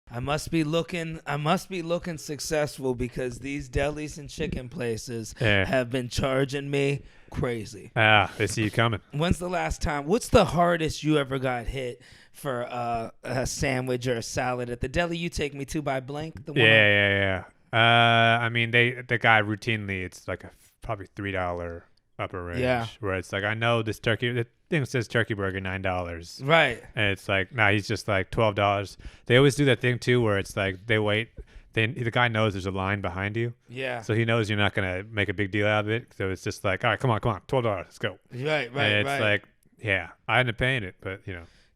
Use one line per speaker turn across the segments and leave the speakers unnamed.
I must be looking successful because these delis and chicken places have been charging me crazy.
They see you coming.
What's the hardest you ever got hit for a sandwich or a salad at the deli you take me to by Blink?
Yeah. I mean, the guy routinely, it's like probably $3 upper range.
Yeah.
Where it's like, I know the thing says turkey burger $9.
Right.
And it's like, he's just like $12. They always do that thing too, where it's like they wait. The guy knows there's a line behind you.
Yeah.
So he knows you're not gonna make a big deal out of it. So it's just like, all right, come on, $12, let's go.
Right.
And it's like, yeah, I ended up paying it, but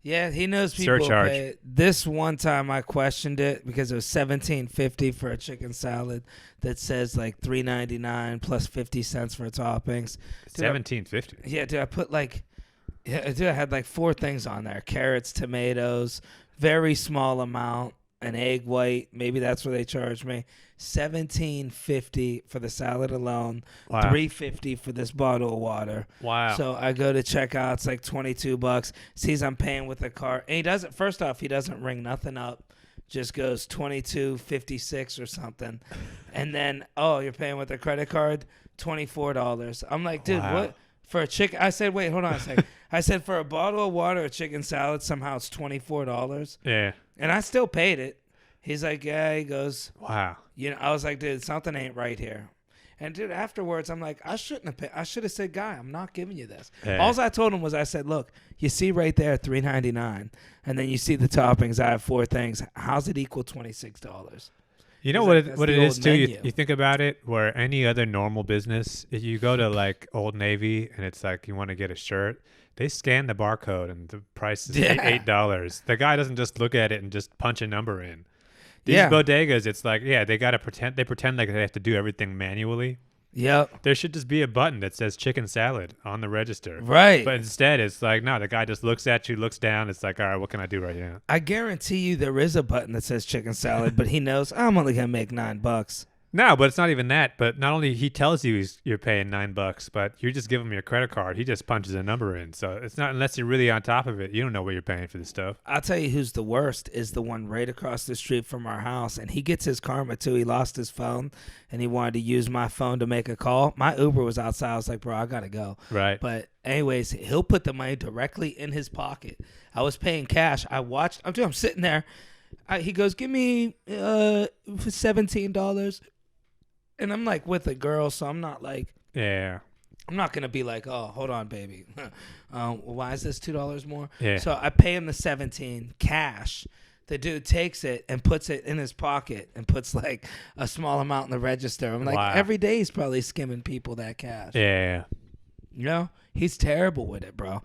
Yeah, he knows people
surcharge.
pay it. This one time I questioned it because it was $17.50 for a chicken salad that says like $3.99 plus 50 cents for toppings.
$17.50.
Yeah, dude, I had like 4 things on there: carrots, tomatoes, very small amount, an egg white. Maybe that's where they charged me. $17.50 for the salad alone.
Wow.
$3.50 for this bottle of water.
Wow.
So I go to check out. It's like $22. Sees I'm paying with a card. And he doesn't. First off, he doesn't ring nothing up. Just goes $22.56 or something. And then, you're paying with a credit card? $24. I'm like, dude,
wow.
what? For a chicken? I said, wait, hold on a second. I said, for a bottle of water, a chicken salad, somehow it's $24.
Yeah.
And I still paid it. He's like, yeah. He goes,
wow.
I was like, dude, something ain't right here. And dude, afterwards, I'm like, I shouldn't have paid. I should have said, guy, I'm not giving you this.
Yeah.
All I told him was, I said, look, you see right there, $3.99, and then you see the toppings. I have 4 things. How's it equal $26?
You know
He's
what
like,
it
"That's
is
the
too.
old
You
menu."
think about it, where any other normal business, if you go to like Old Navy and it's like you want to get a shirt, they scan the barcode and the price is $8. The guy doesn't just look at it and just punch a number in. These bodegas, it's like, they got to pretend. They pretend like they have to do everything manually.
Yep.
There should just be a button that says chicken salad on the register.
Right.
But instead, it's like, no, the guy just looks at you, looks down. It's like, all right, what can I do right now?
I guarantee you there is a button that says chicken salad, but he knows I'm only going to make $9.
No, but it's not even that. But not only he tells you you're paying $9, but you just give him your credit card. He just punches a number in. So it's not, unless you're really on top of it, you don't know what you're paying for this stuff.
I'll tell you who's the worst is the one right across the street from our house. And he gets his karma too. He lost his phone and he wanted to use my phone to make a call. My Uber was outside. I was like, bro, I got to go.
Right.
But anyways, he'll put the money directly in his pocket. I was paying cash. I'm sitting there. He goes, give me $17. And I'm like with a girl, so I'm not like,
yeah.
I'm not going to be like, oh, hold on, baby. Why is this $2 more?
Yeah.
So I pay him the 17 cash. The dude takes it and puts it in his pocket and puts like a small amount in the register. I'm like,
wow.
Every day he's probably skimming people that cash.
Yeah.
You know, he's terrible with it, bro.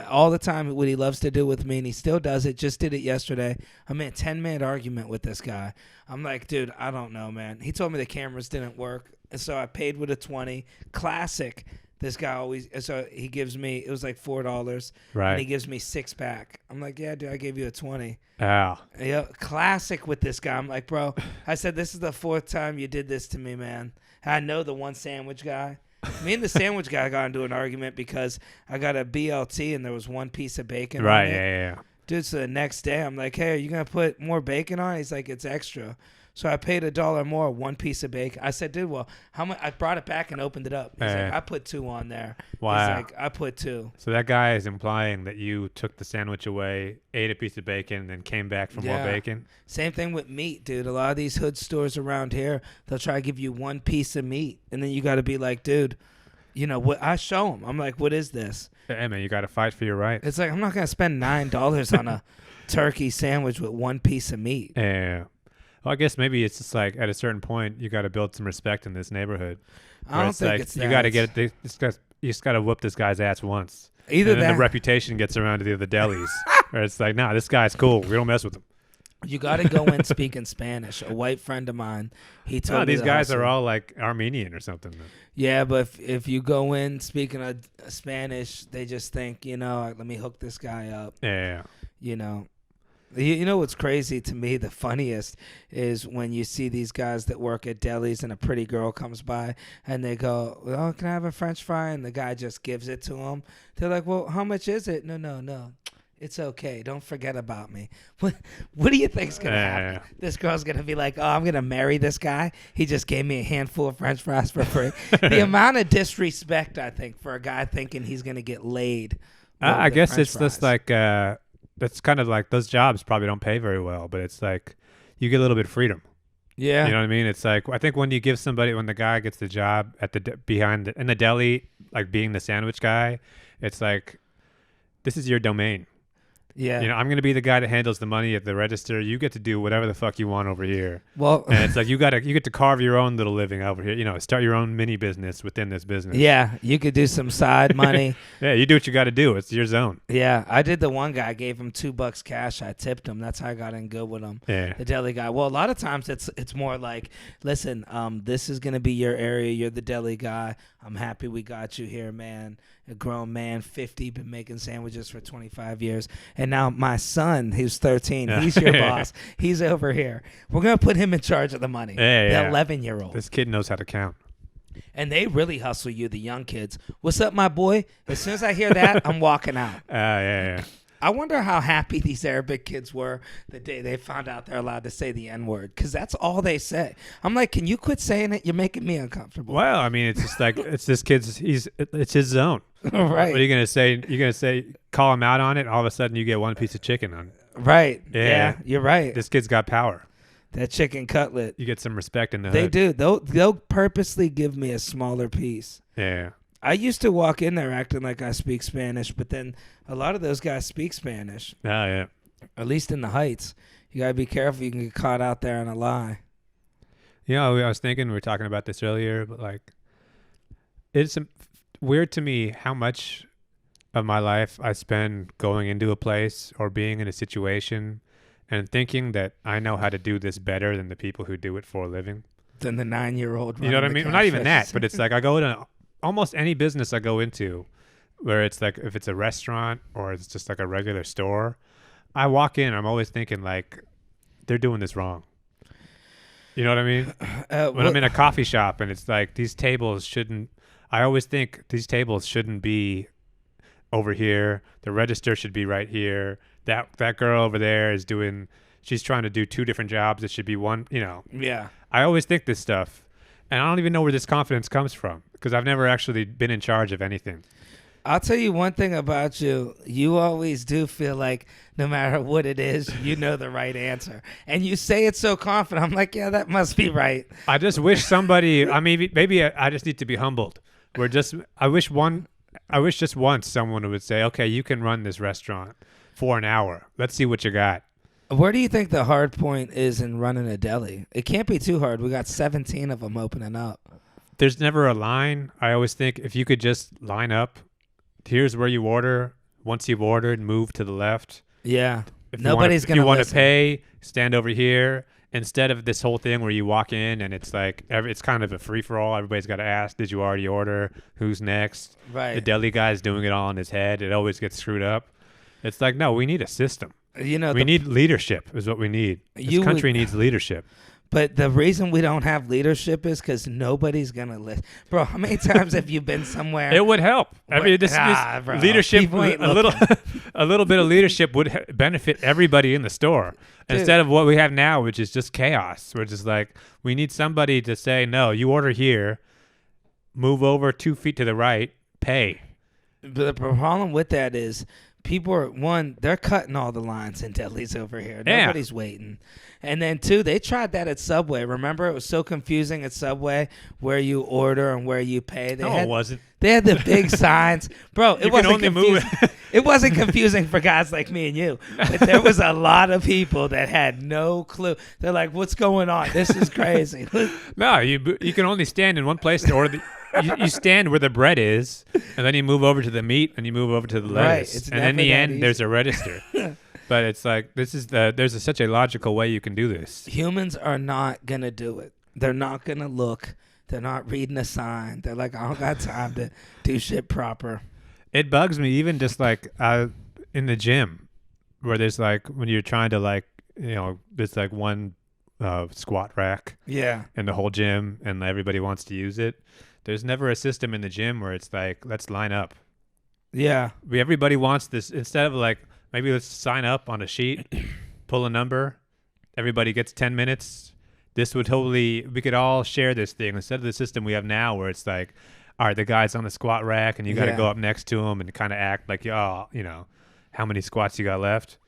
All the time, what he loves to do with me, and he still does it. Just did it yesterday. I'm in a 10-minute argument with this guy. I'm like, dude, I don't know, man. He told me the cameras didn't work, and so I paid with a 20. Classic. This guy always, so he gives me, it was like $4,
right?
And he gives me 6-pack. I'm like, yeah, dude, I gave you a 20.
Oh.
Yeah, classic with this guy. I'm like, bro, I said, this is the 4th time you did this to me, man. And I know the one sandwich guy. Me and the sandwich guy got into an argument because I got a BLT and there was 1 piece of bacon
right,
on it.
Yeah.
Dude, so the next day I'm like, hey, are you going to put more bacon on it? He's like, it's extra. So I paid $1 more, 1 piece of bacon. I said, dude, well, how much? I brought it back and opened it up. He's like, I put 2 on there.
Wow.
He's like, I put 2.
So that guy is implying that you took the sandwich away, ate a piece of bacon, and then came back for more bacon?
Same thing with meat, dude. A lot of these hood stores around here, they'll try to give you 1 piece of meat. And then you got to be like, dude, you know what? I show them. I'm like, what is this?
Hey, man, you got to fight for your rights.
It's like, I'm not going to spend $9 on a turkey sandwich with 1 piece of meat.
Yeah. Well, I guess maybe it's just like at a certain point you got to build some respect in this neighborhood.
I don't think
like,
it's
you got to get it. You just got to whoop this guy's ass once.
Either
and then
that,
the reputation gets around to the other delis, where it's like, nah, this guy's cool. We don't mess with him.
you got to go in speaking Spanish. A white friend of mine, he told me
these guys
hustle.
are all like Armenian or something.
Yeah, but if you go in speaking of Spanish, they just think, let me hook this guy up.
Yeah.
You know what's crazy to me, the funniest, is when you see these guys that work at delis and a pretty girl comes by and they go, oh, can I have a French fry? And the guy just gives it to them. They're like, well, how much is it? No. It's okay. Don't forget about me. What do you think's gonna happen? This girl's gonna be like, "Oh, I'm gonna marry this guy. He just gave me a handful of French fries for free." The amount of disrespect, I think, for a guy thinking he's gonna get laid.
I guess
French
it's
fries.
just like that's kind of like those jobs probably don't pay very well, but it's like you get a little bit of freedom.
Yeah.
You know what I mean? It's like I think when you give somebody when the guy gets the job at in the deli, like being the sandwich guy, it's like this is your domain.
Yeah.
You know, I'm going to be the guy that handles the money at the register. You get to do whatever the fuck you want over here.
Well,
And it's like you get to carve your own little living over here. You know, start your own mini business within this business.
yeah, you could do some side money.
Yeah, you do what you got to do. It's your zone.
Yeah, I did the one guy. I gave him $2 cash. I tipped him. That's how I got in good with him.
Yeah.
The deli guy. Well, a lot of times it's more like, listen, this is gonna be your area. You're the deli guy. I'm happy we got you here, man. A grown man, 50, been making sandwiches for 25 years, and now my son, who's 13, he's your boss. He's over here. We're gonna put him in charge of the money.
Yeah,
the 11-year-old.
This kid knows how to count.
And they really hustle you, the young kids. What's up, my boy? As soon as I hear that, I'm walking out.
Yeah.
I wonder how happy these Arabic kids were the day they found out they're allowed to say the N-word, because that's all they say. I'm like, can you quit saying it? You're making me uncomfortable.
Well, I mean, it's just like it's this kid's. It's his zone.
Right.
What are you gonna say? You're gonna say call him out on it. All of a sudden, you get one piece of chicken on it.
Right.
Yeah.
You're right.
This kid's got power.
That chicken cutlet.
You get some respect in the
They
hood.
do. They'll purposely give me a smaller piece.
Yeah.
I used to walk in there acting like I speak Spanish, but then a lot of those guys speak Spanish,
Oh yeah.
at least in the Heights. You got to be careful. You can get caught out there in a lie.
You know, I was thinking we were talking about this earlier, but like, it's weird to me how much of my life I spend going into a place or being in a situation and thinking that I know how to do this better than the people who do it for a living.
Than the 9-year-old.
You know what I mean? Well, not even that, but it's like I go to almost any business I go into where it's like if it's a restaurant or it's just like a regular store, I walk in, I'm always thinking like they're doing this wrong. You know what I mean? When I'm in a coffee shop and it's like these tables shouldn't, I always think these tables shouldn't be over here. The register should be right here. That girl over there is doing, she's trying to do two different jobs. It should be one, you know.
Yeah.
I always think this stuff. And I don't even know where this confidence comes from because I've never actually been in charge of anything.
I'll tell you one thing about you. You always do feel like no matter what it is, you know the right answer. And you say it so confident. I'm like, yeah, that must be right.
I just wish somebody, I mean, maybe I just need to be humbled. I wish just once someone would say, okay, you can run this restaurant for an hour. Let's see what you got.
Where do you think the hard point is in running a deli? It can't be too hard. We got 17 of them opening up.
There's never a line. I always think if you could just line up, here's where you order. Once you've ordered, move to the left.
Yeah.
If
Nobody's going to
If you want to
listen.
pay, stand over here. Instead of this whole thing where you walk in and it's like it's kind of a free-for-all. Everybody's got to ask, did you already order? Who's next?
Right.
The deli guy's doing it all in his head. It always gets screwed up. It's like, no, we need a system.
You know,
We need leadership is what we need. This country needs leadership.
But the reason we don't have leadership is because nobody's going to listen. Bro, how many times have you been somewhere?
It would help. I mean, this
bro.
leadership,
People ain't
a little bit of leadership would benefit everybody in the store.
Dude.
Instead of what we have now, which is just chaos. We're just like, we need somebody to say, no, you order here, move over 2 feet to the right, pay.
But the problem with that is people are, one, they're cutting all the lines in delis over here.
Yeah.
Nobody's waiting. And then two, they tried that at Subway. Remember, it was so confusing at Subway where you order and where you pay.
It wasn't.
They had the big signs. Bro, it
You can
wasn't
only move
confusing. It wasn't confusing for guys like me and you. But there was a lot of people that had no clue. They're like, what's going on? This is crazy.
No, you can only stand in one place to order. You stand where the bread is, and then you move over to the meat, and you move over to the lettuce.
It's
and in
never
the
that
end,
easy.
there's a register. But it's like there's such a logical way you can do this.
Humans are not going to do it. They're not going to look. They're not reading a sign. They're like, I don't got time to do shit proper.
It bugs me even just like in the gym where there's like when you're trying to like, you know, there's like one squat rack
Yeah.
in the whole gym and everybody wants to use it. There's never a system in the gym where it's like, let's line up.
Yeah.
Everybody wants this instead of like, Maybe let's sign up on a sheet, pull a number. Everybody gets 10 minutes. This would totally, we could all share this thing instead of the system we have now where it's like, all right, the guy's on the squat rack and you got to go up next to him and kind of act like, oh, you know, how many squats you got left.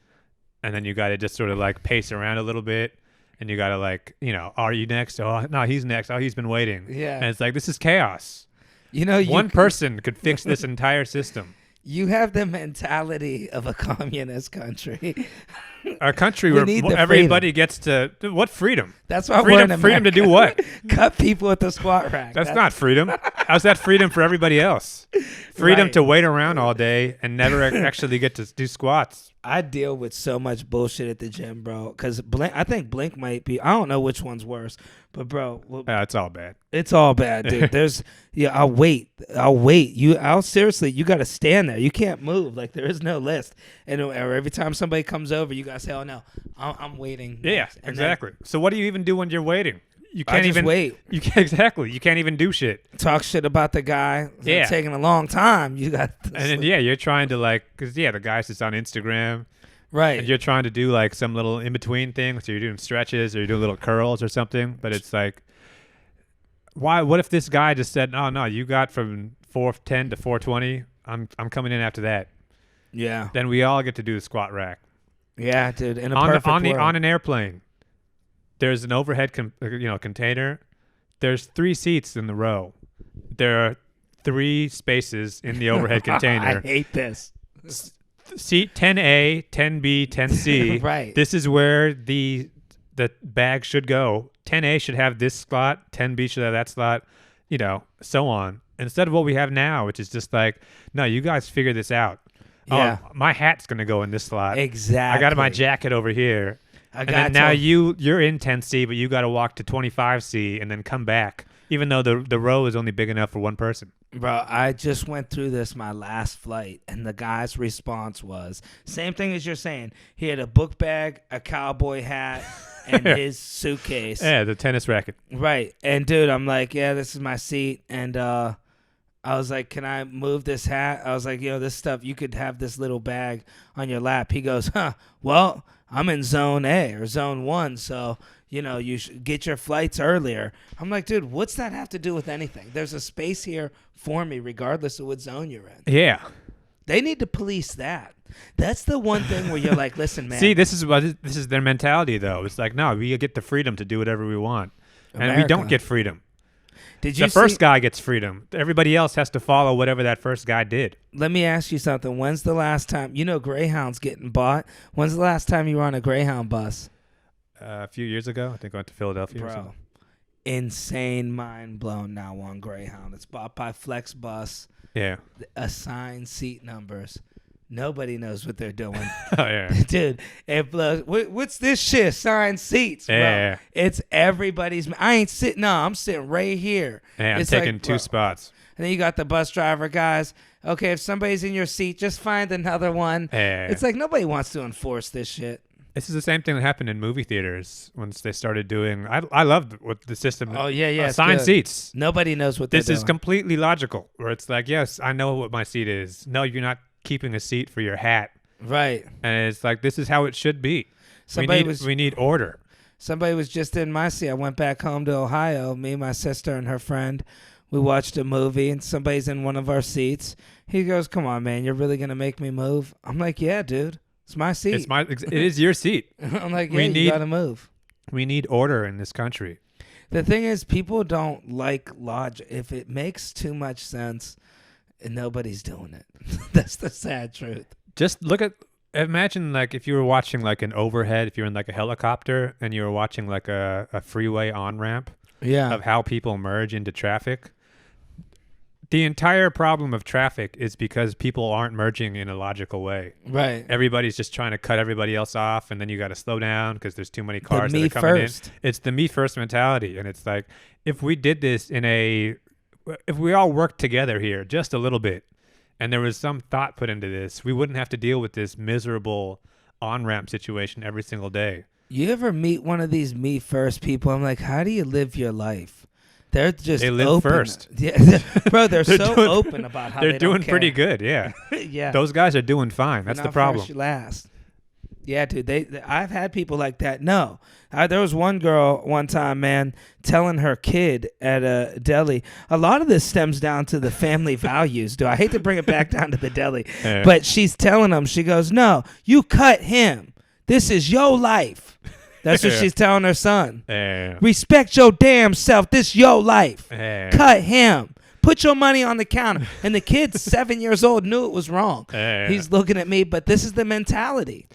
And then you got to just sort of like pace around a little bit. And you got to like, you know, are you next? Oh, no, he's next. Oh, he's been waiting.
Yeah.
And it's like, this is chaos.
You know,
one person could fix this entire system.
You have the mentality of a communist country.
A country where everybody gets to what freedom?
That's why
freedom.
We're in
freedom to do what?
Cut people at the squat rack.
That's not freedom. How's that freedom for everybody else? Freedom to wait around all day and never actually get to do squats.
I deal with so much bullshit at the gym, bro. Because I think Blink might be. I don't know which one's worse, but bro,
it's all bad.
It's all bad, dude. I'll wait. Seriously, you got to stand there. You can't move. Like there is no list. And every time somebody comes over, you got to say, "Oh no, I'm waiting."
Yeah, exactly. So what do you even do when you're waiting? You can't even
wait.
You can't even do shit.
Talk shit about the guy. It's taking a long time. You got.
And then you're trying to because the guy's just on Instagram.
Right.
And you're trying to do like some little in between thing. So you're doing stretches or you're doing little curls or something. But it's like, why? What if this guy just said, "Oh no, you got from 410 to 420. I'm coming in after that."
Yeah.
Then we all get to do the squat rack.
Yeah, dude. In a perfect world.
On an airplane. There's an overhead container. There's 3 seats in the row. There are 3 spaces in the overhead container.
I hate this.
Seat 10A, 10B, 10C.
Right.
This is where the bag should go. 10A should have this slot. 10B should have that slot. So on. Instead of what we have now, which is just like, no, you guys figure this out.
Yeah.
Oh, my hat's gonna go in this slot.
Exactly.
I got my jacket over here. Now you're in 10C, but you got to walk to 25C and then come back, even though the row is only big enough for one person.
Bro, I just went through this my last flight, and the guy's response was same thing as you're saying. He had a book bag, a cowboy hat, and his suitcase.
Yeah, the tennis racket.
Right. And dude, I'm like, yeah, this is my seat, and I was like, can I move this hat? I was like, this stuff, you could have this little bag on your lap. He goes, well, I'm in zone A or zone 1, so, you should get your flights earlier. I'm like, dude, what's that have to do with anything? There's a space here for me regardless of what zone you're in.
Yeah.
They need to police that. That's the one thing where you're like, listen, man.
See, this is their mentality, though. It's like, no, we get the freedom to do whatever we want.
America.
And we don't get freedom.
Did you
the first guy gets freedom. Everybody else has to follow whatever that first guy did.
Let me ask you something. When's the last time, Greyhound's getting bought. When's the last time you were on a Greyhound bus?
A few years ago. I think I went to Philadelphia or something.
Insane mind blown now on Greyhound. It's bought by Flexbus.
Yeah.
Assigned seat numbers. Nobody knows what they're doing.
Oh, yeah.
Dude, what's this shit? Assigned seats, bro.
Yeah.
It's everybody's. I ain't sitting. No, I'm sitting right here.
Yeah, I'm
it's
taking 2 spots.
And then you got the bus driver guys. Okay, if somebody's in your seat, just find another one.
Yeah.
It's like nobody wants to enforce this shit.
This is the same thing that happened in movie theaters once they started doing. I loved what the system.
Oh yeah,
assigned seats.
Nobody knows what they're doing.
This is completely logical. Where it's like, yes, I know what my seat is. No, you're not keeping a seat for your hat.
Right.
And it's like, this is how it should be. We need order.
Somebody was just in my seat. I went back home to Ohio. Me, my sister, and her friend. We watched a movie, and somebody's in one of our seats. He goes, "Come on, man, you're really gonna make me move?" I'm like, "Yeah, dude, it's my seat.
It is your seat."
I'm like, "Yeah, you gotta move."
We need order in this country.
The thing is, people don't like logic. If it makes too much sense, nobody's doing it. That's the sad truth.
Just imagine like if you were watching like an overhead, if you're in like a helicopter and you were watching like a freeway on-ramp of how people merge into traffic. The entire problem of traffic is because people aren't merging in a logical way.
Right.
Everybody's just trying to cut everybody else off, and then you got to slow down because there's too many cars that are coming in. It's the me first mentality, and it's like if we did this if we all worked together here just a little bit, and there was some thought put into this, we wouldn't have to deal with this miserable on-ramp situation every single day.
You ever meet one of these me first people? I'm like, how do you live your life? they're just
They live
open.
first.
Yeah, bro, they're
They're
so
doing-
open about how
They're
they
doing
don't
pretty
care.
good. Yeah.
Yeah,
Those guys are doing fine. That's the
not
problem.
first, you last. Yeah, dude. I've had people like that. No, there was one girl one time, man, telling her kid at a deli. A lot of this stems down to the family values. Do I hate to bring it back down to the deli,
Yeah.
but she's telling them. She goes, "No, you cut him. This is your life." That's what
Yeah.
she's telling her son.
Yeah.
Respect your damn self. This your life.
Yeah.
Cut him. Put your money on the counter. And the kid, 7 years old, knew it was wrong.
Yeah.
He's looking at me, but this is the mentality.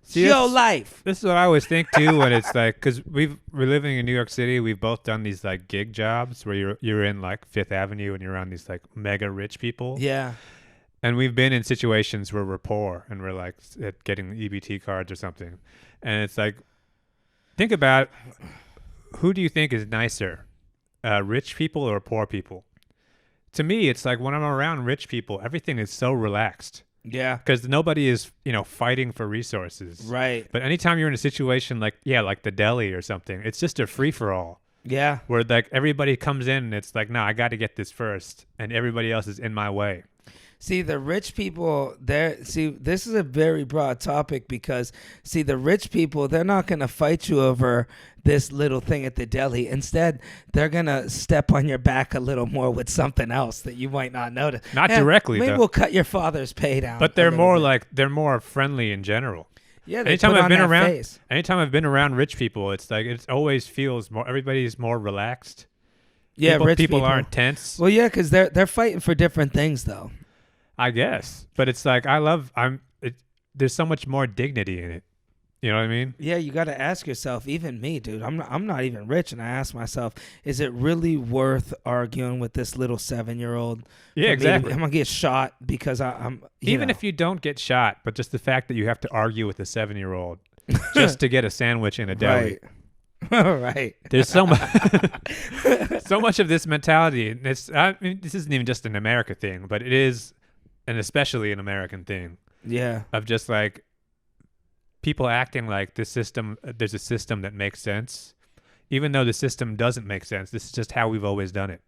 See,
Your
that's-
life.
This is what I always think too when it's like, because we're living in New York City. We've both done these like gig jobs where you're in like Fifth Avenue and you're around these like mega rich people.
Yeah.
And we've been in situations where we're poor and we're like getting EBT cards or something. And it's like, think about, who do you think is nicer, rich people or poor people? To me, it's like when I'm around rich people, everything is so relaxed
Yeah.
because nobody is, fighting for resources.
Right.
But anytime you're in a situation like the deli or something, it's just a free for all
Yeah.
where like everybody comes in and it's like, no, I got to get this first, and everybody else is in my way.
See, the rich people, this is a very broad topic because, see, the rich people, they're not going to fight you over this little thing at the deli. Instead, they're going to step on your back a little more with something else that you might not notice.
Not directly,
Maybe
though.
we'll cut your father's pay down.
But
a
they're
little
more
bit.
like, they're more friendly in general.
Yeah, they
Anytime
put
I've
on
been
that
around,
face.
anytime I've been around rich people, it's like it always feels more. Everybody's more relaxed.
Yeah,
people,
rich
people aren't tense.
Well, yeah, because they're fighting for different things, though.
I guess, but it's like there's so much more dignity in it. You know what I mean?
Yeah, you got to ask yourself. Even me, dude. I'm not even rich, and I ask myself, is it really worth arguing with this little 7-year-old?
Yeah, exactly.
I'm gonna get shot because I'm
Even if you don't get shot, but just the fact that you have to argue with a 7-year-old just to get a sandwich in a deli.
Right. Right.
There's so much, so much of this mentality. And this isn't even just an America thing, but it is, and especially an American thing,
Yeah.
of just like people acting like this system. There's a system that makes sense, even though the system doesn't make sense. This is just how we've always done it.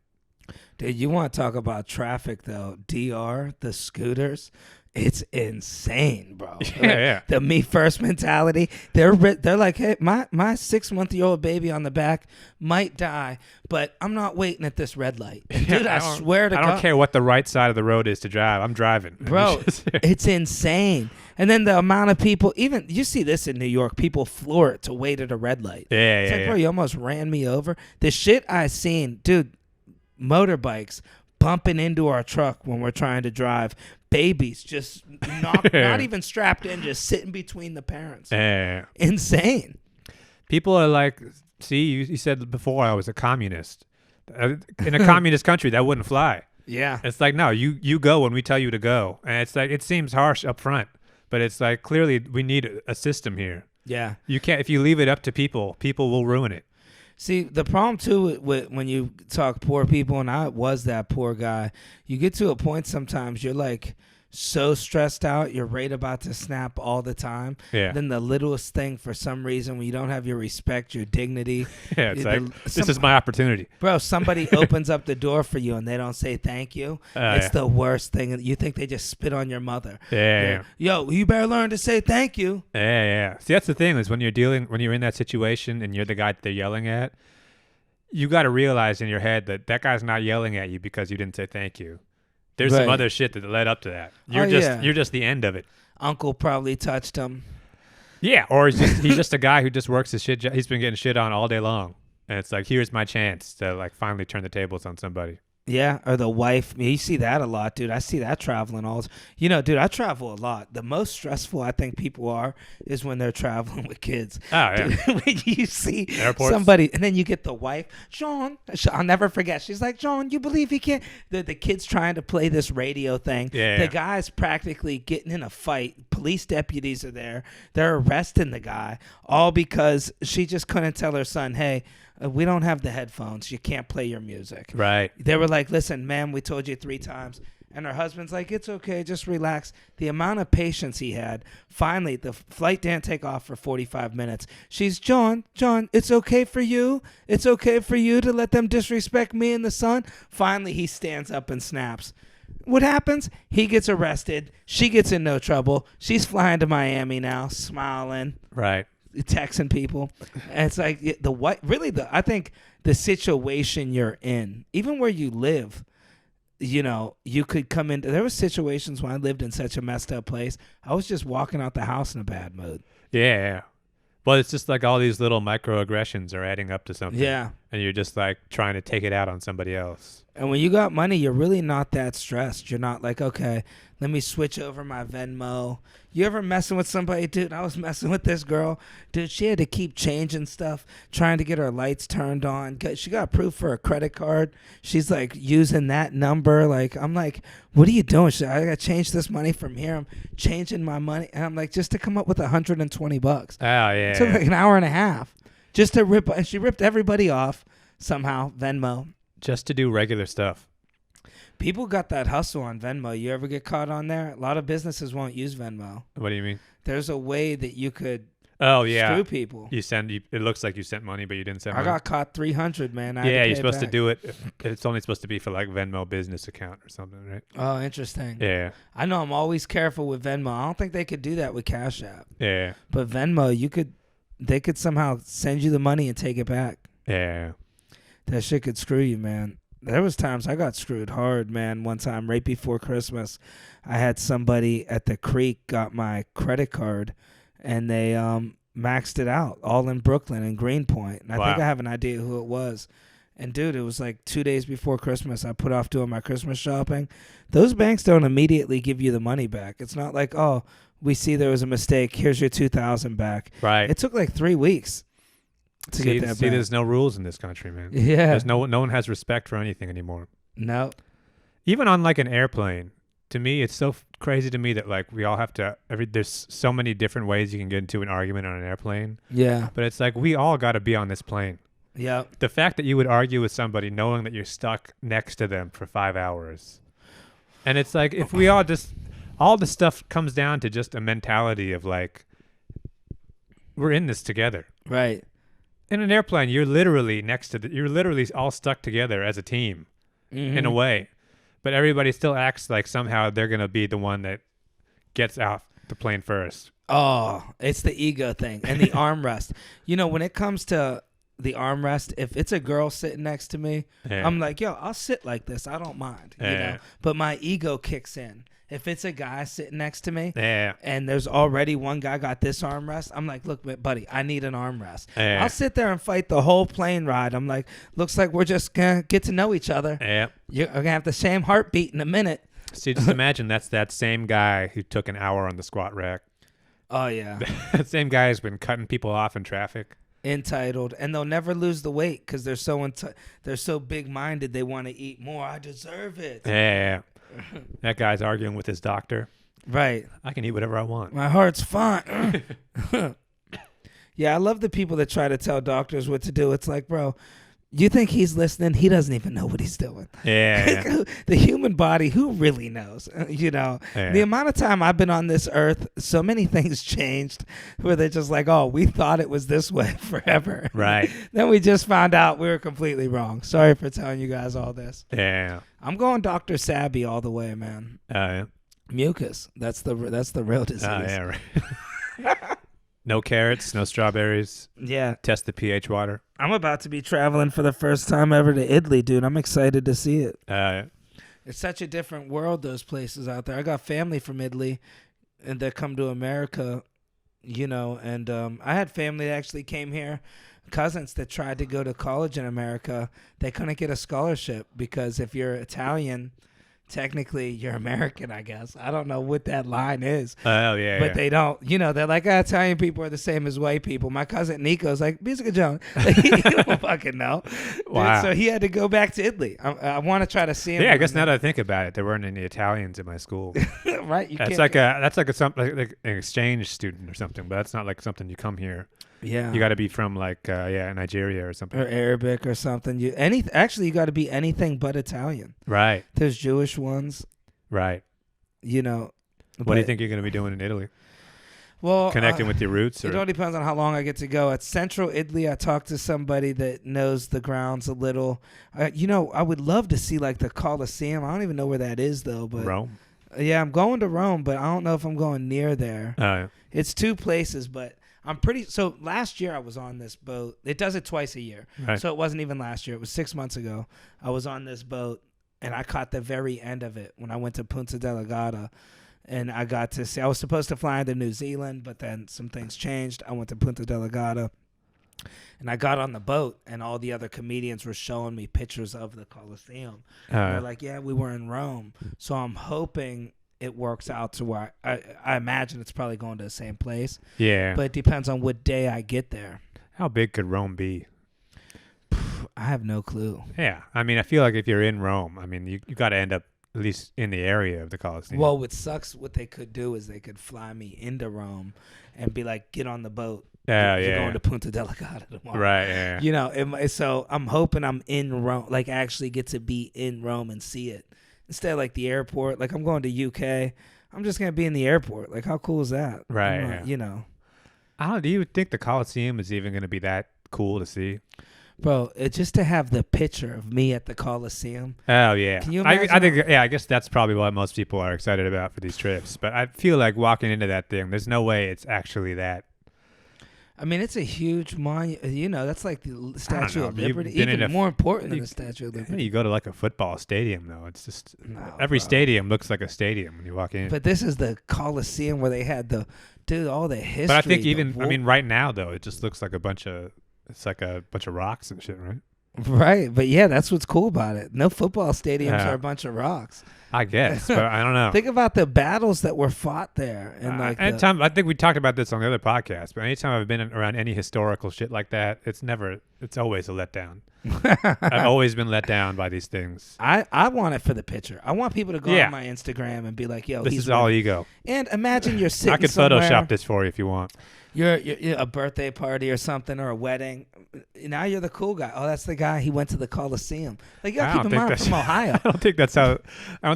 Dude, you want to talk about traffic though? DR, the scooters, it's insane, bro.
Yeah.
The me first mentality. They're like, hey, my 6-month-old baby on the back might die, but I'm not waiting at this red light. And dude, I swear to God,
I don't care what the right side of the road is to drive. I'm driving,
bro. It's insane. And then the amount of people, even you see this in New York, people floor it to wait at a red light. It's like, bro, you almost ran me over. The shit I seen, dude. Motorbikes bumping into our truck when we're trying to drive. Babies just not even strapped in, just sitting between the parents.
Yeah.
Insane.
People are like, see, you said before I was a communist. In a communist country, that wouldn't fly.
Yeah.
It's like, no, you go when we tell you to go. And it's like, it seems harsh up front, but it's like, clearly we need a system here.
Yeah.
You can't, if you leave it up to people will ruin it.
See, the problem too with when you talk poor people, and I was that poor guy, you get to a point sometimes you're like so stressed out, you're right about to snap all the time.
Yeah.
Then the littlest thing, for some reason, when you don't have your respect, your dignity.
Yeah, it's like, this is my opportunity.
Bro, somebody opens up the door for you and they don't say thank you. It's the worst thing. You think they just spit on your mother.
Yeah.
Yo, you better learn to say thank you.
Yeah. See, that's the thing is when you're in that situation and you're the guy that they're yelling at, you got to realize in your head that guy's not yelling at you because you didn't say thank you. There's some other shit that led up to that. You're just the end of it.
Uncle probably touched him.
Yeah, or he's just a guy who just works his shit. He's been getting shit on all day long, and it's like, here's my chance to like finally turn the tables on somebody.
Yeah, or the wife. You see that a lot, dude. I see that traveling all. Dude, I travel a lot. The most stressful I think people are is when they're traveling with kids.
Oh, yeah.
Dude, when you see
Airports.
somebody, and then you get the wife, Sean. I'll never forget. She's like, Sean, you believe he can't?
The kid's trying to play this radio thing.
Yeah.
The guy's practically getting in a fight. Police deputies are there. They're arresting the guy, all because she just couldn't tell her son, hey, we don't have the headphones. You can't play your music.
Right.
They were like, listen, ma'am, we told you 3 times. And her husband's like, it's okay, just relax. The amount of patience he had. Finally, the flight didn't take off for 45 minutes. She's, John, it's okay for you? It's okay for you to let them disrespect me and the son? Finally, he stands up and snaps. What happens? He gets arrested. She gets in no trouble. She's flying to Miami now, smiling.
Right.
Texting people. And it's like I think the situation you're in, even where you live, you could come in. There were situations when I lived in such a messed up place. I was just walking out the house in a bad mood.
Yeah. But it's just like all these little microaggressions are adding up to something.
Yeah.
And you're just like trying to take it out on somebody else.
And when you got money, you're really not that stressed. You're not like, okay, let me switch over my Venmo. You ever messing with somebody? Dude, I was messing with this girl. Dude, she had to keep changing stuff, trying to get her lights turned on. She got proof for a credit card. She's like using that number. Like, I'm like, what are you doing? I got to change this money from here. I'm changing my money. And I'm like, just to come up with $120.
Oh, yeah.
It took like an hour and a half just to rip. And she ripped everybody off somehow, Venmo.
Just to do regular stuff.
People got that hustle on Venmo. You ever get caught on there? A lot of businesses won't use Venmo.
What do you mean?
There's a way that you could
screw
people.
It looks like you sent money, but you didn't send money.
I got caught 300, man.
You're supposed to do it. It's only supposed to be for like Venmo business account or something, right?
Oh, interesting.
Yeah.
I know I'm always careful with Venmo. I don't think they could do that with Cash App.
Yeah.
But Venmo, they could somehow send you the money and take it back.
Yeah.
That shit could screw you, man. There was times I got screwed hard, man. One time right before Christmas, I had somebody at the creek got my credit card, and they maxed it out all in Brooklyn and Greenpoint. And I think I have an idea who it was. And, dude, it was like 2 days before Christmas. I put off doing my Christmas shopping. Those banks don't immediately give you the money back. It's not like, oh, we see there was a mistake. Here's your $2,000 back.
Right.
It took like 3 weeks.
See, there's no rules in this country, man.
Yeah.
There's no one has respect for anything anymore.
No.
Even on like an airplane, to me, it's so crazy to me that like we all have to. There's so many different ways you can get into an argument on an airplane.
Yeah.
But it's like we all got to be on this plane.
Yeah.
The fact that you would argue with somebody knowing that you're stuck next to them for 5 hours, and it's like if we all the stuff comes down to just a mentality of like we're in this together.
Right.
In an airplane, you're literally you're literally all stuck together as a team in a way. But everybody still acts like somehow they're going to be the one that gets out the plane first.
Oh, it's the ego thing and the armrest. When it comes to the armrest, if it's a girl sitting next to me, I'm like, yo, I'll sit like this. I don't mind. But my ego kicks in. If it's a guy sitting next to me and there's already one guy got this armrest, I'm like, look, buddy, I need an armrest. I'll sit there and fight the whole plane ride. I'm like, looks like we're just going to get to know each other. You're going to have the same heartbeat in a minute.
See, just imagine that's that same guy who took an hour on the squat rack.
Oh, yeah.
That same guy has been cutting people off in traffic.
Entitled, and they'll never lose the weight because they're so big-minded. They want to eat more. I deserve it.
Yeah. That guy's arguing with his doctor.
Right.
I can eat whatever I want.
My heart's fine. Yeah, I love the people that try to tell doctors what to do. It's like, bro, you think he's listening? He doesn't even know what he's doing.
Yeah.
The human body, who really knows? The amount of time I've been on this earth, so many things changed where they're just like, oh, we thought it was this way forever.
Right.
Then we just found out we were completely wrong. Sorry for telling you guys all this.
Yeah.
I'm going Dr. Sabby all the way, man.
Yeah.
Mucus. That's the real disease.
Oh, yeah, right. No carrots, no strawberries.
Yeah.
Test the pH water.
I'm about to be traveling for the first time ever to Italy, dude. I'm excited to see it. It's such a different world, those places out there. I got family from Italy and that come to America, and I had family that actually came here, cousins that tried to go to college in America. They couldn't get a scholarship because if you're Italian, technically you're American, I guess. I don't know what that line is.
Oh, yeah.
But they don't, they're like, Italian people are the same as white people. My cousin Nico's like, Musica Jones. He don't fucking know.
Wow.
Dude, so he had to go back to Italy. I want to try to see him.
Yeah, I guess now that I think about it, there weren't any Italians in my school.
Right?
That's like an exchange student or something, but that's not like something you come here.
Yeah.
You got to be from Nigeria or something.
Or Arabic or something. Actually, you got to be anything but Italian.
Right.
There's Jewish ones.
Right.
You know.
What do you think you're going to be doing in Italy?
Well,
Connecting with your roots?
It all depends on how long I get to go. At Central Italy, I talked to somebody that knows the grounds a little. I would love to see like the Colosseum. I don't even know where that is though. But
Rome?
Yeah, I'm going to Rome, but I don't know if I'm going near there.
Yeah.
It's two places, but so last year I was on this boat. It does it twice a year.
Right.
So it wasn't even last year. It was 6 months ago. I was on this boat, and I caught the very end of it when I went to Punta Delegata. And I got to see, I was supposed to fly into New Zealand, but then some things changed. I went to Punta Delegata, and I got on the boat, and all the other comedians were showing me pictures of the Colosseum. And they're like, yeah, we were in Rome. So I'm hoping it works out to where I imagine it's probably going to the same place.
Yeah.
But it depends on what day I get there.
How big could Rome be?
I have no clue.
Yeah. I mean, I feel like if you're in Rome, I mean, you got to end up at least in the area of the Colosseum.
Well, what sucks, what they could do is they could fly me into Rome and be like, get on the boat. You're going to Punta Delegata tomorrow.
Right, yeah.
You know, so I'm hoping I'm in Rome, like actually get to be in Rome and see it. Instead of like the airport, like I'm going to UK, I'm just going to be in the airport. Like how cool is that?
Right,
Yeah. You know.
Do you think the Colosseum is even going to be that cool to see?
Bro, just to have the picture of me at the Colosseum.
Oh, yeah.
Can you imagine?
I guess that's probably what most people are excited about for these trips. But I feel like walking into that thing, there's no way it's actually that.
I mean, it's a huge monument. You know, that's like the Statue of Liberty.
Been
Even more important than the Statue of
Yeah,
Liberty.
you go to like a football stadium, though. It's just
No,
every
bro.
stadium looks like a stadium when you walk in.
But this is the Colosseum where they had all the history.
But I think right now, though, it just looks like a bunch of rocks and shit, right?
Right, but yeah, that's what's cool about it. No football stadiums
Yeah.
are a bunch of rocks.
I guess, but I don't know.
Think about the battles that were fought there, and
anytime I think we talked about this on the other podcast, but anytime I've been around any historical shit like that, it's always a letdown. I've always been let down by these things.
I want it for the picture. I want people to go
Yeah.
on my Instagram and be like, "Yo,
This
he's
is all
winning."
ego.
And imagine you're sitting
I could
somewhere,
Photoshop this for you if you want.
You're a birthday party or something or a wedding. Now you're the cool guy. Oh, that's the guy. He went to the Coliseum. Like, you
I
gotta
don't
keep in
think
mind, I'm
that's-
from Ohio.
I don't think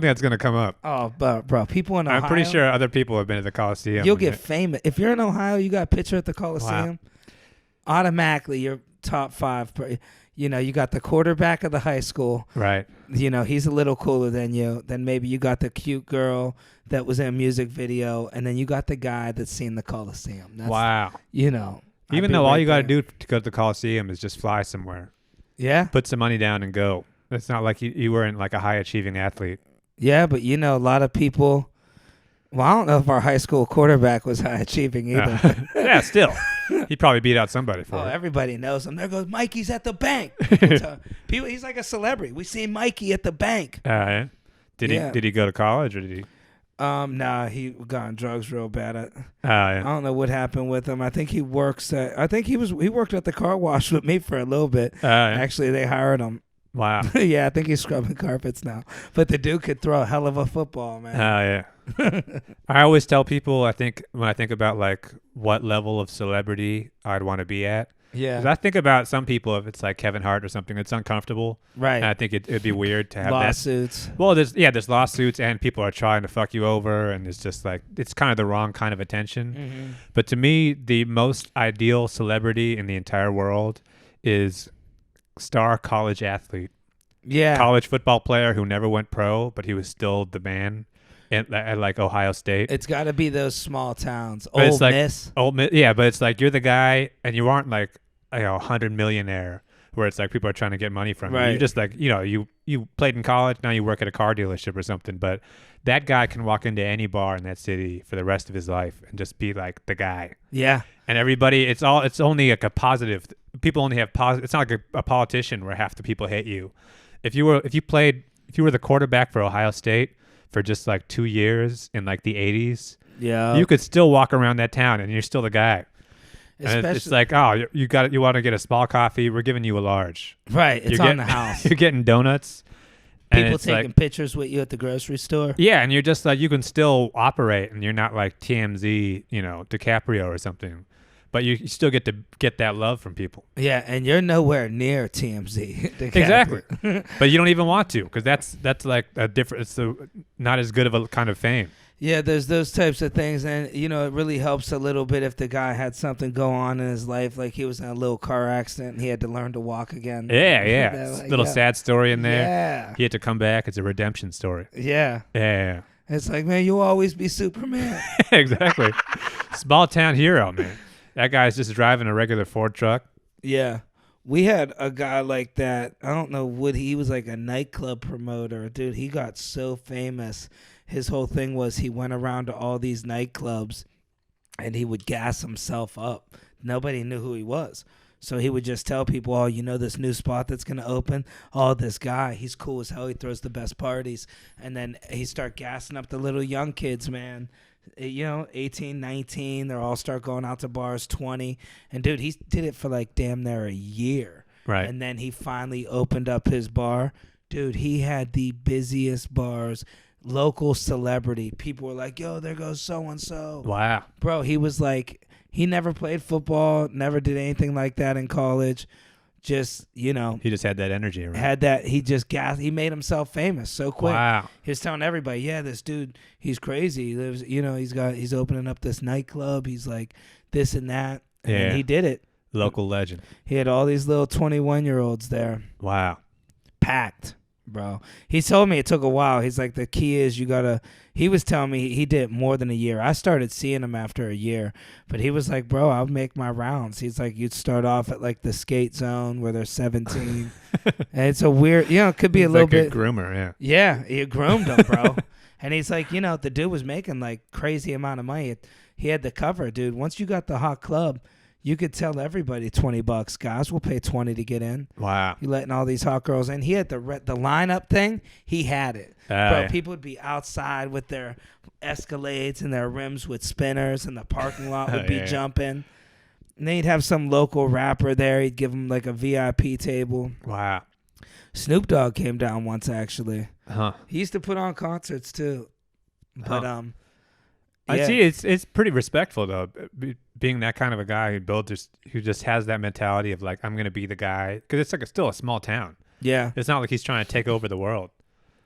that's going to come up.
Oh, bro, people in Ohio.
I'm pretty sure other people have been to the Coliseum.
You'll get famous. If you're in Ohio, you got a picture at the Coliseum, automatically you're top 5. You know, you got the quarterback of the high school.
Right.
You know, he's a little cooler than you. Then maybe you got the cute girl that was in a music video, and then you got the guy that's seen the Coliseum. That's,
Wow.
You know.
Even though all you got to do to go to the Coliseum is just fly somewhere.
Yeah.
Put some money down and go. It's not like you weren't like a high achieving athlete.
Yeah, but you know, a lot of people. Well, I don't know if our high school quarterback was high achieving either.
Yeah, still. He probably beat out somebody for
Oh,
it.
everybody knows him. There goes Mikey's at the bank. People, he's like a celebrity. We see Mikey at the bank.
Yeah. Did he go to college or did he?
Nah, he got on drugs real bad. I
Yeah.
don't know what happened with him. I think he works at. I think he worked at the car wash with me for a little bit.
Yeah.
Actually, they hired him.
Wow.
Yeah, I think he's scrubbing carpets now. But the dude could throw a hell of a football, man.
Yeah. I always tell people, I think when I think about like what level of celebrity I'd want to be at.
Yeah.
'Cause I think about some people, if it's like Kevin Hart or something, it's uncomfortable.
Right.
And I think it'd be weird to have
Lawsuits.
that. Well, there's lawsuits and people are trying to fuck you over, and it's just like it's kind of the wrong kind of attention.
Mm-hmm.
But to me, the most ideal celebrity in the entire world is star college athlete,
Yeah.
college football player who never went pro, but he was still the man at like Ohio State.
It's got to be those small towns.
But it's
Ole
like-
Miss.
Yeah, but it's like you're the guy, and you aren't like a 100 millionaire where it's like people are trying to get money from you.
Right.
You're just like, you played in college, now you work at a car dealership or something. But that guy can walk into any bar in that city for the rest of his life and just be like the guy.
Yeah.
And everybody, it's only like a positive. People only have positive. It's not like a politician where half the people hate you. If you were the quarterback for Ohio State for just like 2 years in like the 80s,
Yeah.
you could still walk around that town and you're still the guy. And it's like, oh, you want to get a small coffee? We're giving you a large.
Right. It's
You're
on the house.
You're getting donuts. And
People
it's
taking
like,
pictures with you at the grocery store.
yeah, and you're just like, you can still operate, and you're not like TMZ, DiCaprio or something. but you still get to get that love from people.
Yeah, and you're nowhere near TMZ.
Exactly. But you don't even want to, because that's like a different. It's not as good of a kind of fame.
Yeah, there's those types of things, and it really helps a little bit if the guy had something go on in his life, like he was in a little car accident and he had to learn to walk again.
Yeah.
Like,
little sad story in there.
Yeah.
He had to come back. It's a redemption story.
Yeah.
Yeah.
It's like, man, you'll always be Superman.
Exactly. Small town hero, man. That guy's just driving a regular Ford truck.
Yeah. We had a guy like that. I don't know what he was, like a nightclub promoter. Dude, he got so famous. His whole thing was he went around to all these nightclubs and he would gas himself up. Nobody knew who he was. So he would just tell people, oh, this new spot that's going to open? Oh, this guy, he's cool as hell. He throws the best parties. And then he start gassing up the little young kids, man. 18, 19. They all start going out to bars, 20. And, dude, he did it for like damn near a year.
Right.
And then he finally opened up his bar. Dude, he had the busiest bars. Local celebrity. People were like, yo, there goes so-and-so.
Wow.
Bro, he was like, he never played football, never did anything like that in college. Just,
He just had that energy around.
had that. He just he made himself famous so quick.
Wow.
He was telling everybody, yeah, this dude, he's crazy. He lives, he's opening up this nightclub. He's like this and that. And he did it.
Local legend.
He had all these little 21-year-olds there.
Wow.
Packed. Bro, he told me it took a while. He's like, the key is he was telling me he did more than a year. I started seeing him after a year, but he was like, bro, I'll make my rounds. He's like, you'd start off at like the skate zone where they're 17. And it's a weird, it could be a little bit.
Groomer, yeah.
Yeah, he groomed him, bro. And he's like, the dude was making like crazy amount of money. He had the cover, dude. Once you got the hot club, you could tell everybody $20. Guys will pay $20 to get in.
Wow.
You letting all these hot girls in. He had the lineup thing. He had it. Bro,
Yeah.
people would be outside with their Escalades and their rims with spinners, and the parking lot would be jumping. And then he'd have some local rapper there. He'd give him like a VIP table.
Wow.
Snoop Dogg came down once, actually.
Huh.
He used to put on concerts too. But
I
yeah.
see. It's pretty respectful though, being that kind of a guy who just has that mentality of like, I'm gonna be the guy, because it's like still a small town.
Yeah.
It's not like he's trying to take over the world.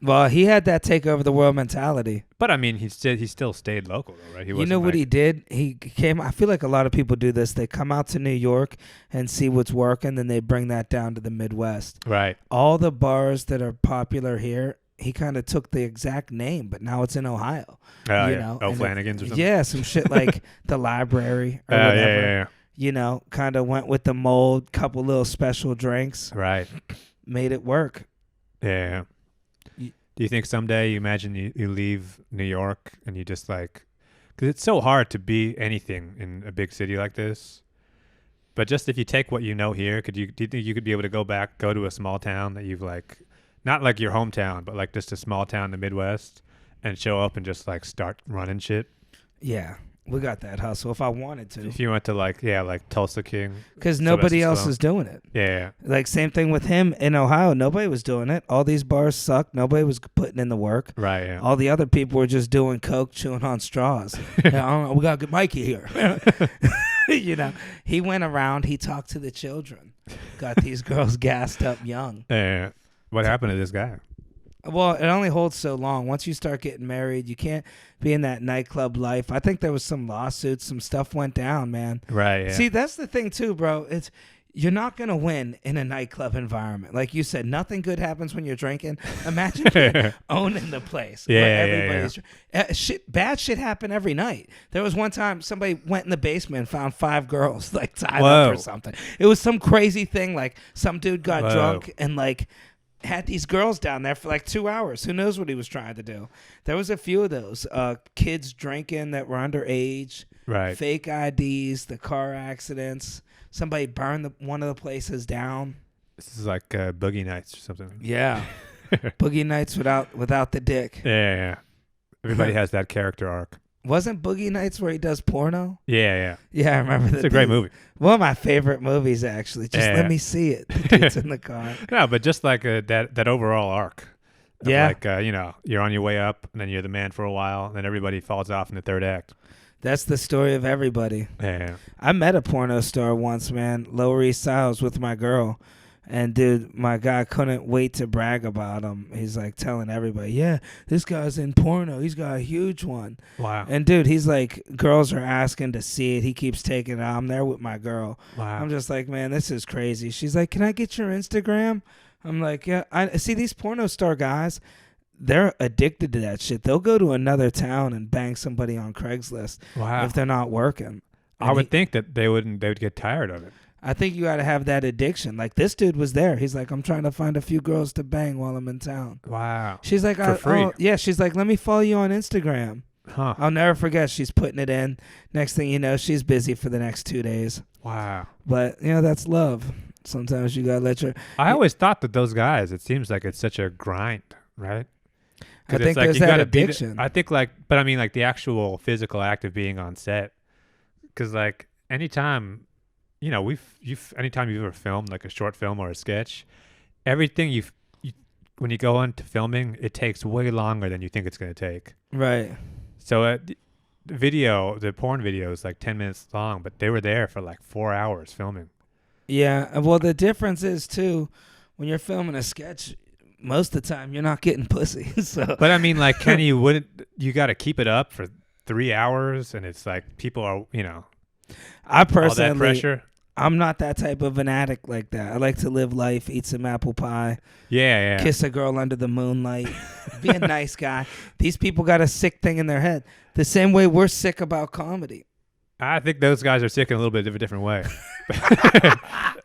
Well, he had that take over the world mentality.
But I mean, he still stayed local though, right? He
You know what he did? He came. I feel like a lot of people do this. They come out to New York and see what's working, then they bring that down to the Midwest.
Right.
All the bars that are popular here, he kind of took the exact name, but now it's in Ohio.
Oh,
you
yeah.
know?
Oh,
And
Flanagan's or something.
Yeah, some shit like the library or
Oh,
whatever.
yeah.
Kind of went with the mold, couple little special drinks,
Right.
made it work.
Yeah.
Y-
Do you think someday you imagine you leave New York and you just like, because it's so hard to be anything in a big city like this. But just if you take what you know here, do you think you could be able to go to a small town that you've like, not like your hometown, but like just a small town in the Midwest, and show up and just like start running shit?
Yeah, we got that hustle if I wanted to.
If you went to like Tulsa King,
Because nobody
Sylvester
else
Stallone.
is doing it.
Yeah.
Like, same thing with him in Ohio. Nobody was doing it. All these bars sucked. Nobody was putting in the work.
Right. Yeah.
All the other people were just doing coke, chewing on straws. Yeah, I don't know, we got to get Mikey here. He went around. He talked to the children. Got these girls gassed up young.
Yeah. What happened to this guy?
Well, it only holds so long. Once you start getting married, you can't be in that nightclub life. I think there was some lawsuits. Some stuff went down, man.
Right. Yeah.
See, that's the thing too, bro. You're not going to win in a nightclub environment. Like you said, nothing good happens when you're drinking. Imagine owning the place. Bad shit happen every night. There was one time somebody went in the basement and found 5 girls like tied up or something. It was some crazy thing. Like some dude got drunk and like had these girls down there for like 2 hours. Who knows what he was trying to do? There was a few of those kids drinking that were underage.
Right.
Fake IDs, the car accidents. Somebody burned one of the places down.
This is like Boogie Nights or something.
Yeah. Boogie Nights without the dick.
Yeah. Everybody has that character arc.
Wasn't Boogie Nights where he does porno?
Yeah.
Yeah, I remember that.
It's a great movie.
One of my favorite movies, actually. Just let me see it. The dude's in the car.
No, but just like that overall arc.
Yeah.
Like, you're on your way up, and then you're the man for a while, and then everybody falls off in the third act.
That's the story of everybody.
Yeah.
I met a porno star once, man. Lower East Side. I was with my girl. And, dude, my guy couldn't wait to brag about him. He's, like, telling everybody, yeah, this guy's in porno. He's got a huge one.
Wow.
And, dude, he's like, girls are asking to see it. He keeps taking it out. I'm there with my girl.
Wow.
I'm just like, man, this is crazy. She's like, can I get your Instagram? I'm like, yeah. I see these porno star guys. They're addicted to that shit. They'll go to another town and bang somebody on Craigslist
Wow.
if they're not working.
I would think that they would get tired of it.
I think you got to have that addiction. Like, this dude was there. He's like, I'm trying to find a few girls to bang while I'm in town.
Wow.
She's like,
For free.
yeah. She's like, let me follow you on Instagram.
Huh.
I'll never forget. She's putting it in. Next thing you know, she's busy for the next 2 days.
Wow.
But, that's love. Sometimes you got to let your...
I always thought that those guys, it seems like it's such a grind, right?
I think there's that addiction.
I think but I mean like the actual physical act of being on set. Because like anytime... anytime you've ever filmed like a short film or a sketch, everything when you go into filming, it takes way longer than you think it's going to take.
Right.
So the porn video is like 10 minutes long, but they were there for like 4 hours filming.
Yeah. Well, the difference is too, when you're filming a sketch, most of the time you're not getting pussy. So.
But I mean, like, you got to keep it up for 3 hours, and it's like people are,
I personally,
all that pressure.
I'm not that type of an addict like that. I like to live life, eat some apple pie,
Yeah.
kiss a girl under the moonlight, be a nice guy. These people got a sick thing in their head. The same way we're sick about comedy.
I think those guys are sick in a little bit of a different way.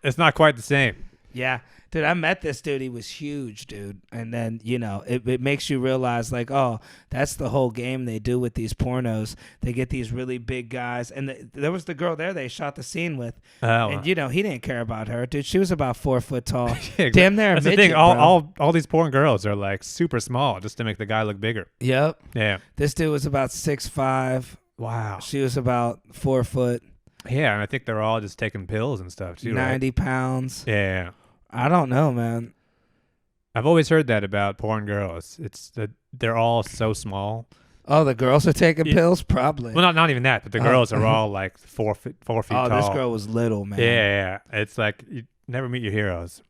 It's not quite the same.
Yeah. Dude, I met this dude. He was huge, dude. And then, it makes you realize, like, oh, that's the whole game they do with these pornos. They get these really big guys. And there was the girl there they shot the scene with.
Oh,
and, he didn't care about her. Dude, she was about 4 foot tall.
Yeah, exactly.
Damn near a
That's
midget,
the thing.
bro.
All these porn girls are like super small just to make the guy look bigger.
Yep.
Yeah.
This dude was about 6'5".
Wow.
She was about 4 foot.
Yeah, and I think they're all just taking pills and stuff too.
90
right?
pounds.
Yeah.
I don't know, man.
I've always heard that about porn girls. It's that they're all so small.
Oh, the girls are taking
Yeah.
pills? Probably.
Well, not even that, but the girls are all like 4 feet
Oh,
tall.
this girl was little, man.
Yeah. It's like you never meet your heroes.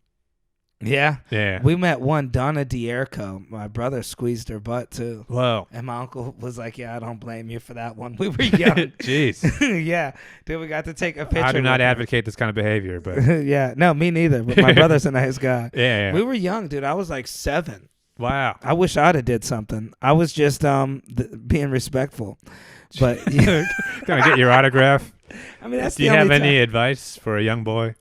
Yeah.
Yeah.
We met one, Donna Dierko. My brother squeezed her butt, too.
Whoa.
And my uncle was like, yeah, I don't blame you for that one. We were young.
Jeez.
Yeah. Dude, we got to take a picture.
I do not
with her.
advocate this kind of behavior, but
Yeah. No, me neither. But my brother's a nice guy.
yeah.
We were young, dude. I was like 7.
Wow.
I wish I'd have did something. I was just being respectful. But yeah.
Can I get your autograph?
I mean, that's
Do you
the
have
only
any
time.
advice for a young boy?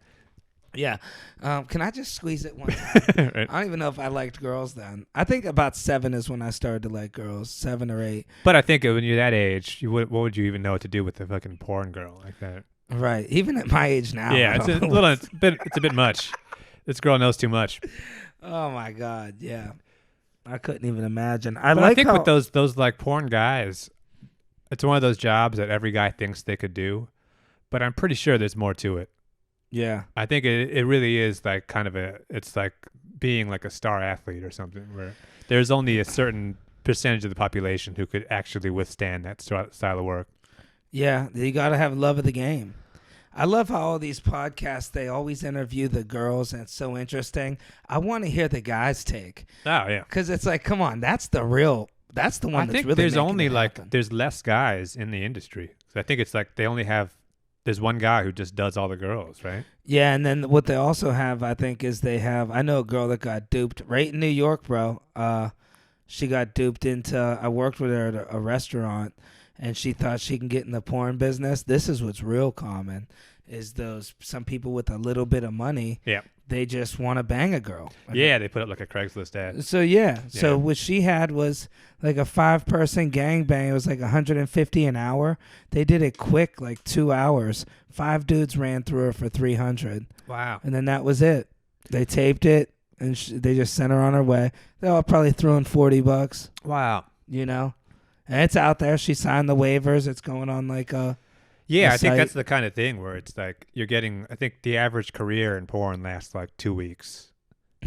Yeah. Can I just squeeze it one time?
Right.
I don't even know if I liked girls then. I think about 7 is when I started to like girls. 7 or 8.
But I think when you're that age, what would you even know what to do with a fucking porn girl like that?
Right. Even at my age now.
Yeah,
I
it's
don't
a
know
little.
what's-
It's a bit much. This girl knows too much.
Oh my God. Yeah. I couldn't even imagine.
But I think with those like porn guys, it's one of those jobs that every guy thinks they could do, but I'm pretty sure there's more to it.
Yeah.
I think it really is like kind of it's like being like a star athlete or something where there's only a certain percentage of the population who could actually withstand that style of work.
Yeah. You got to have love of the game. I love how all these podcasts, they always interview the girls, and it's so interesting. I want to hear the guys' take.
Oh, yeah.
Because it's like, come on, that's the one
I
that's
think
really
there's
making
only
it
like
happen.
there's less guys in the industry. So I think it's like they only have there's one guy who just does all the girls, right?
Yeah, and then what they also have, I think, is I know a girl that got duped right in New York, bro. She got duped into, I worked with her at a restaurant, and she thought she can get in the porn business. This is what's real common, is some people with a little bit of money,
Yeah.
they just want to bang a girl.
Yeah, they put up like a Craigslist ad.
So
Yeah.
what she had was like a 5-person gangbang. It was like $150 an hour. They did it quick, like 2 hours. 5 dudes ran through her for $300,
Wow.
and then that was it. They taped it, and they just sent her on her way. They all probably threw in $40,
Wow.
and it's out there. She signed the waivers. It's going on like
Yeah,
a
I think
site.
that's the kind of thing where it's like you're getting. I think the average career in porn lasts like 2 weeks.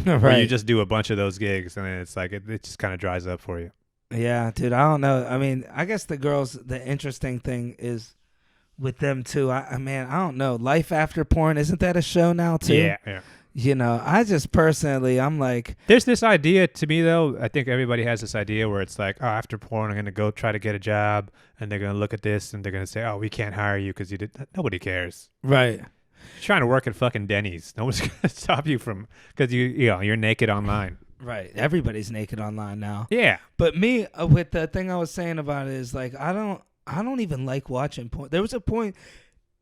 Where you
right.
just do a bunch of those gigs and then it's like it just kind of dries up for you.
Yeah, dude. I don't know. I mean, I guess the girls. The interesting thing is with them too. Man, I don't know. Life after porn, isn't that a show now too?
Yeah, yeah.
You know, I just personally, I'm like,
There's this idea to me though. I think everybody has this idea where it's like, oh, after porn, I'm gonna go try to get a job, and they're gonna look at this and they're gonna say, oh, we can't hire you because you did. Nobody cares.
right.
You're trying to work at fucking Denny's. No one's gonna stop you from because you're naked online.
Right. Everybody's naked online now.
Yeah.
But me, with the thing I was saying about it is like, I don't even like watching porn. There was a point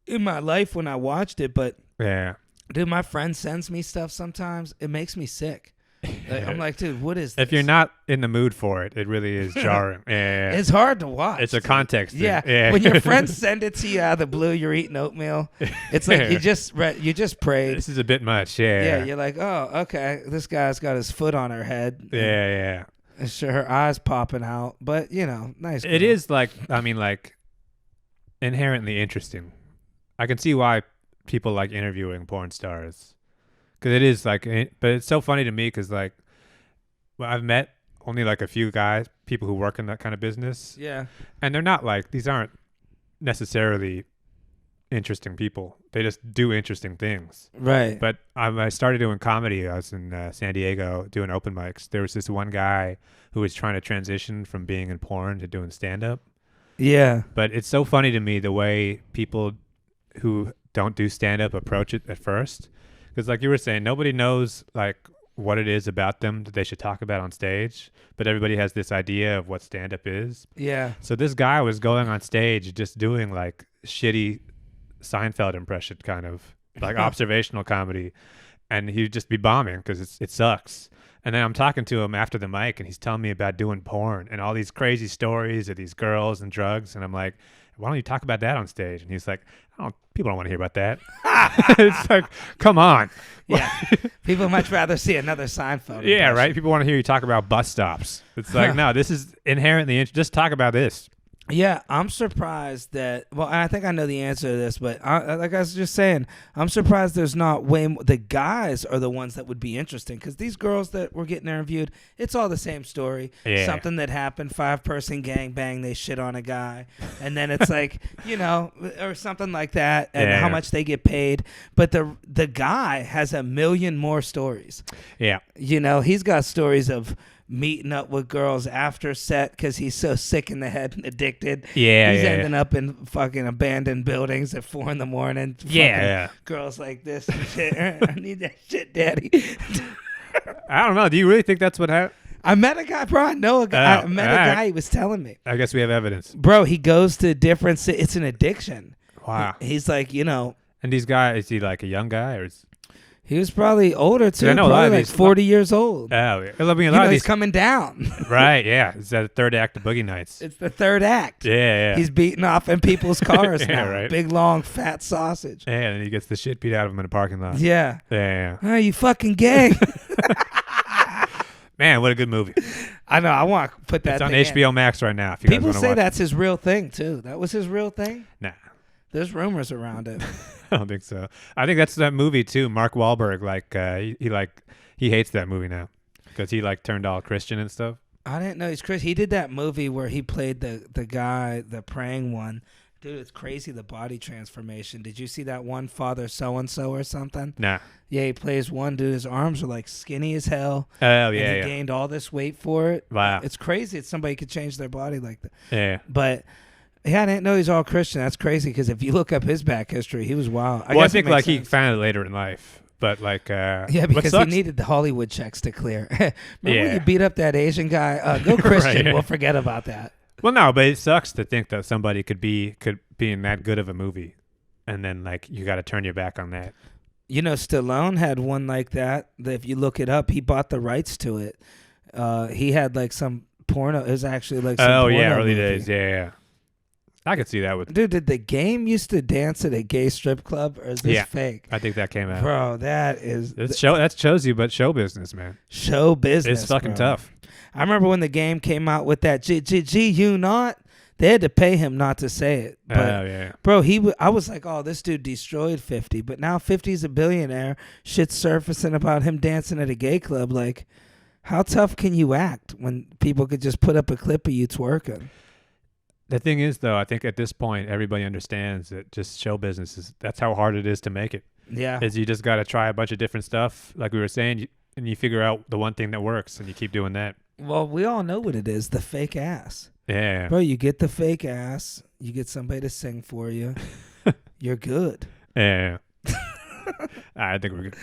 in my life when I watched it, but
Yeah.
dude, my friend sends me stuff sometimes. It makes me sick. Like, I'm like, dude, what is this?
If you're not in the mood for it, it really is jarring. Yeah.
It's hard to watch.
It's a context thing.
Yeah.
Yeah.
When your friends send it to you out of the blue, you're eating oatmeal. It's like you just prayed.
This is a bit much. Yeah.
Yeah, you're like, oh, okay. This guy's got his foot on her head.
Yeah, yeah.
And sure, her eyes popping out. But, you know, nice.
It
girl.
is like, I mean, like inherently interesting. I can see why people like interviewing porn stars. Because it is like, but it's so funny to me because like, well, I've met only like a few guys, people who work in that kind of business.
Yeah.
And they're not like, these aren't necessarily interesting people. They just do interesting things.
Right.
But I started doing comedy. I was in San Diego doing open mics. There was this one guy who was trying to transition from being in porn to doing stand-up.
Yeah.
But it's so funny to me the way people who don't do stand-up approach it at first. Because like you were saying, nobody knows like what it is about them that they should talk about on stage. But everybody has this idea of what stand-up is.
Yeah.
So this guy was going on stage just doing like shitty Seinfeld impression kind of like observational comedy. And he'd just be bombing because it sucks. And then I'm talking to him after the mic and he's telling me about doing porn and all these crazy stories of these girls and drugs. And I'm like, why don't you talk about that on stage? And he's like, people don't want to hear about that. It's like, come on.
Yeah. People much rather see another Seinfeld.
Yeah,
impression.
right? People want to hear you talk about bus stops. It's like, no, this is inherently just talk about this.
Yeah, I'm surprised that. Well, I think I know the answer to this, but like I was just saying, I'm surprised there's not way more. The guys are the ones that would be interesting because these girls that were getting interviewed, it's all the same story.
Yeah.
Something that happened, 5-person gangbang, they shit on a guy, and then it's like or something like that, and
Yeah.
how much they get paid. But the guy has a million more stories.
Yeah.
He's got stories of meeting up with girls after set because he's so sick in the head and addicted.
Yeah,
he's
yeah.
ending up in fucking abandoned buildings at 4 a.m.
Yeah.
Girls like this and shit. I need that shit, daddy.
I don't know. Do you really think that's what happened?
I met a guy, bro. I know a guy.
Oh,
I met a
alright.
guy. He was telling me,
I guess we have evidence.
bro. He goes to different. It's an addiction.
Wow.
He's like,
And these guys, is he like a young guy or is?
he was probably older too.
I know a lot
Probably
of
like
these-
40 years old.
Oh, yeah. I mean, a lot of
he's
these.
coming down.
Right, yeah. It's that third act of Boogie Nights.
It's the third act.
Yeah, yeah.
He's beating off in people's cars
Yeah,
now.
right.
Big, long, fat sausage.
Yeah, and he gets the shit beat out of him in a parking lot.
Yeah.
Yeah.
Oh, you fucking gay.
Man, what a good movie.
I know. I want to put that
It's on
thing in.
HBO Max right now. If you guys
People
want to
say
watch
that's his real thing, too. That was his real thing?
Nah,
There's rumors around it.
I don't think so. I think that's that movie too. Mark Wahlberg, he hates that movie now because he like turned all Christian and stuff.
I didn't know he's Chris. He did that movie where he played the guy, the praying one. Dude, it's crazy, the body transformation. Did you see that one Father So-and-so or something?
Nah.
Yeah, he plays one dude. His arms are like skinny as hell.
Oh
And
yeah,
he
yeah.
gained all this weight for it.
Wow.
It's crazy. It's somebody could change their body like that.
Yeah.
But yeah, I didn't know he's all Christian. That's crazy because if you look up his back history, he was wild.
I
guess it
think
makes
like he
sense.
found it later in life, but like
Yeah,
what
because he
sucks-
needed the Hollywood checks to clear. Remember when
Yeah.
you beat up that Asian guy? Go Christian.
Right.
We'll forget about that.
Well, no, but it sucks to think that somebody could be in that good of a movie, and then like you got to turn your back on that.
Stallone had one like that. That if you look it up, he bought the rights to it. He had like some porno. It was actually like some
Oh yeah,
porno
early
movie.
days. Yeah, yeah. I could see that with.
Dude, did the game used to dance at a gay strip club, or is this
Yeah.
fake?
I think that came out.
Bro, that is
That shows you, but show business, man.
show business.
It's fucking
bro.
tough.
I remember when the game came out with that G you not. They had to pay him not to say it. But
Oh yeah.
bro, I was like, oh, this dude destroyed 50. But now 50's a billionaire. Shit's surfacing about him dancing at a gay club. Like, How tough can you act when people could just put up a clip of you twerking?
The thing is, though, I think at this point, everybody understands that just show business that's how hard it is to make it.
Yeah.
Is you just got to try a bunch of different stuff, like we were saying, and you figure out the one thing that works, and you keep doing that.
Well, we all know what it is, the fake ass.
Yeah.
Bro, you get the fake ass, you get somebody to sing for you, you're good.
Yeah. I think we're good.